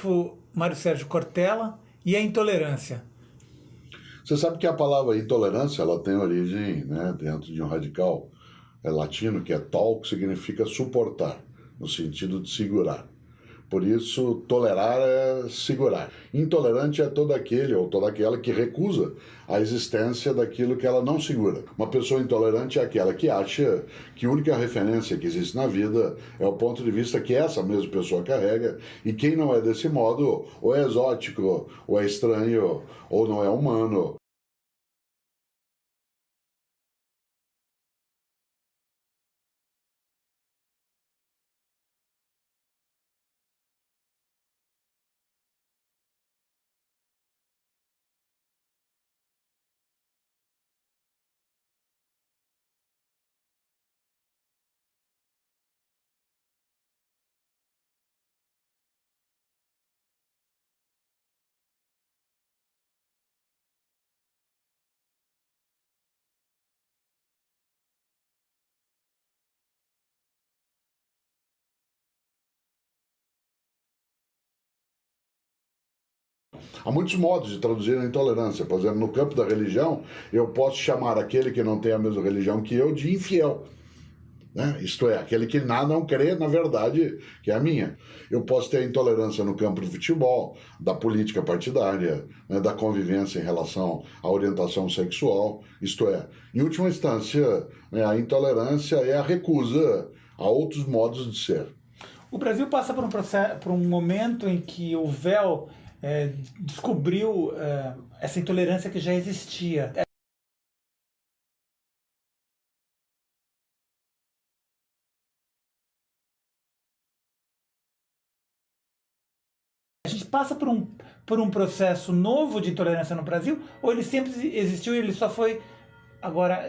filósofo Mário Sérgio Cortella e a intolerância. Você sabe que a palavra intolerância ela tem origem, né, dentro de um radical latino que é tol, que significa suportar, no sentido de segurar. Por isso, tolerar é segurar. Intolerante é todo aquele ou toda aquela que recusa a existência daquilo que ela não segura. Uma pessoa intolerante é aquela que acha que a única referência que existe na vida é o ponto de vista que essa mesma pessoa carrega, e quem não é desse modo ou é exótico, ou é estranho, ou não é humano. Há muitos modos de traduzir a intolerância. Por exemplo, no campo da religião, eu posso chamar aquele que não tem a mesma religião que eu de infiel. Né? Isto é, aquele que não crê na verdade que é a minha. Eu posso ter intolerância no campo do futebol, da política partidária, né, da convivência em relação à orientação sexual. Isto é, em última instância, né, a intolerância é a recusa a outros modos de ser. O Brasil passa por um momento em que o véu descobriu essa intolerância que já existia. A gente passa por um processo novo de intolerância no Brasil, ou ele sempre existiu e ele só foi agora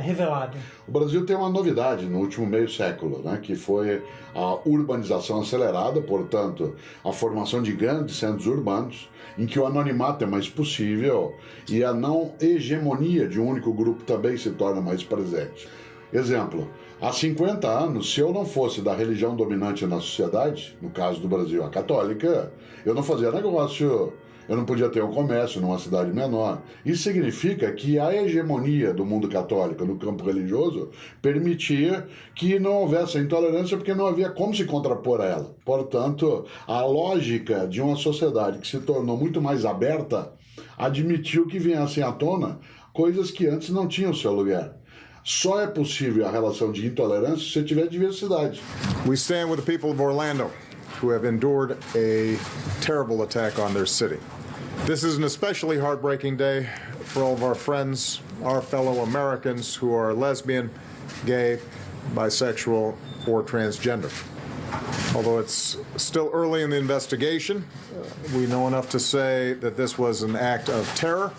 revelado? O Brasil tem uma novidade no último meio século, né, que foi a urbanização acelerada, portanto, a formação de grandes centros urbanos, em que o anonimato é mais possível e a não hegemonia de um único grupo também se torna mais presente. Exemplo, há 50 anos, se eu não fosse da religião dominante na sociedade, no caso do Brasil, a católica, eu não fazia negócio, eu não podia ter um comércio numa cidade menor. Isso significa que a hegemonia do mundo católico no campo religioso permitia que não houvesse a intolerância, porque não havia como se contrapor a ela. Portanto, a lógica de uma sociedade que se tornou muito mais aberta admitiu que viessem à tona coisas que antes não tinham seu lugar. Só é possível a relação de intolerância se tiver diversidade. We stand with the people of Orlando, who have endured a terrible attack on their city. This is an especially heartbreaking day for all of our friends, our fellow Americans who are lesbian, gay, bisexual, or transgender. Although it's still early in the investigation, we know enough to say that this was an act of terror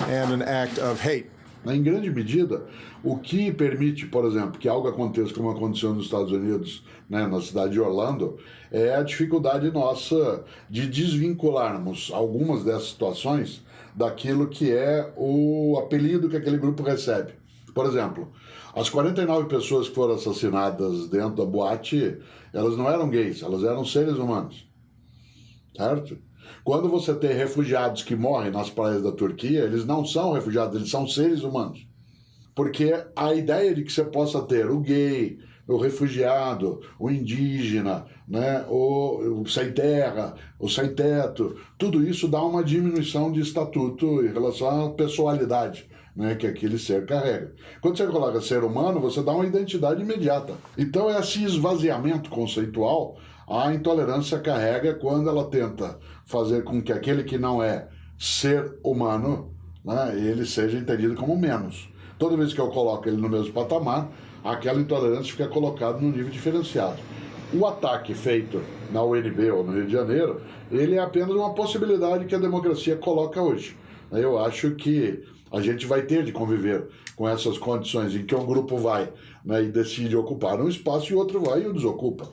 and an act of hate. Em grande medida, o que permite, por exemplo, que algo aconteça como aconteceu nos Estados Unidos, né, na cidade de Orlando, é a dificuldade nossa de desvincularmos algumas dessas situações daquilo que é o apelido que aquele grupo recebe. Por exemplo, as 49 pessoas que foram assassinadas dentro da boate, elas não eram gays, elas eram seres humanos. Certo? Quando você tem refugiados que morrem nas praias da Turquia, eles não são refugiados, eles são seres humanos. Porque a ideia de que você possa ter o gay, o refugiado, o indígena, né, o sem terra, o sem teto, tudo isso dá uma diminuição de estatuto em relação à pessoalidade, né, que aquele ser carrega. Quando você coloca ser humano, você dá uma identidade imediata. Então, esse esvaziamento conceitual a intolerância carrega quando ela tenta fazer com que aquele que não é ser humano, né, ele seja entendido como menos. Toda vez que eu coloco ele no mesmo patamar, aquela intolerância fica colocada num nível diferenciado. O ataque feito na UNB ou no Rio de Janeiro, ele é apenas uma possibilidade que a democracia coloca hoje. Eu acho que a gente vai ter de conviver com essas condições em que um grupo vai, né, e decide ocupar um espaço e o outro vai e o desocupa.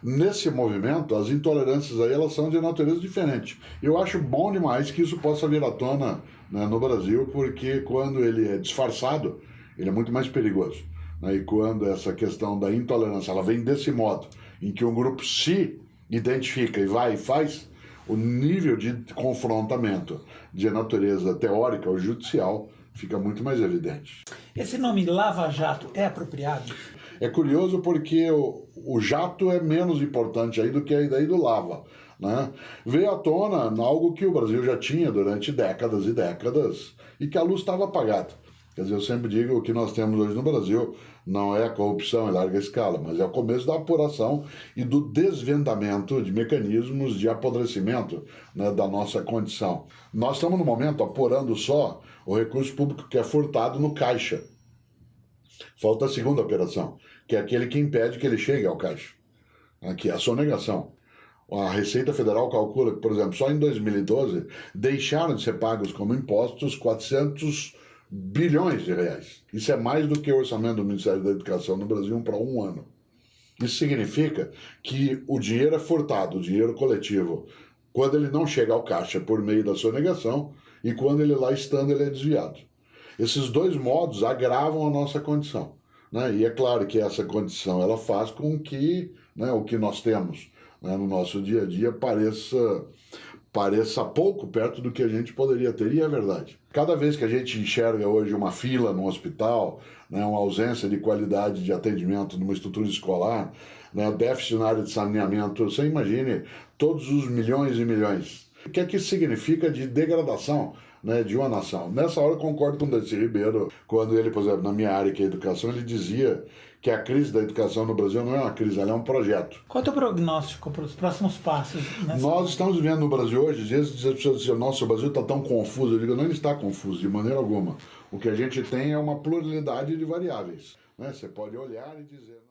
Nesse movimento, as intolerâncias aí, elas são de natureza diferente. Eu acho bom demais que isso possa vir à tona, né, no Brasil, porque quando ele é disfarçado, ele é muito mais perigoso. Né? E quando essa questão da intolerância ela vem desse modo, em que um grupo se identifica e vai e faz, o nível de confrontamento de natureza teórica ou judicial fica muito mais evidente. Esse nome Lava Jato é apropriado? É curioso porque o jato é menos importante aí do que a ideia do lava. Né? Veio à tona algo que o Brasil já tinha durante décadas e décadas e que a luz estava apagada. Quer dizer, eu sempre digo que o que nós temos hoje no Brasil não é a corrupção em larga escala, mas é o começo da apuração e do desvendamento de mecanismos de apodrecimento, né, da nossa condição. Nós estamos, no momento, apurando só o recurso público que é furtado no caixa. Falta a segunda operação, que é aquele que impede que ele chegue ao caixa, que é a sonegação. A Receita Federal calcula que, por exemplo, só em 2012 deixaram de ser pagos como impostos 400 bilhões de reais. Isso é mais do que o orçamento do Ministério da Educação no Brasil para um ano. Isso significa que o dinheiro é furtado, o dinheiro coletivo, quando ele não chega ao caixa por meio da sonegação e quando ele lá estando ele é desviado. Esses dois modos agravam a nossa condição. Né? E é claro que essa condição ela faz com que, né, o que nós temos, né, no nosso dia a dia pareça pouco perto do que a gente poderia ter, e é verdade. Cada vez que a gente enxerga hoje uma fila no hospital, né, uma ausência de qualidade de atendimento numa estrutura escolar, né, déficit na área de saneamento, você imagine todos os milhões e milhões. O que é que isso significa de degradação, né, de uma nação? Nessa hora eu concordo com o Darcy Ribeiro, quando ele, por exemplo, na minha área que é a educação, ele dizia que a crise da educação no Brasil não é uma crise, ela é um projeto. Qual é o teu prognóstico para os próximos passos? Nós estamos vivendo no Brasil hoje, às vezes as pessoas dizem, nossa, o Brasil está tão confuso. Eu digo, não, ele está confuso, de maneira alguma. O que a gente tem é uma pluralidade de variáveis. Né? Você pode olhar e dizer...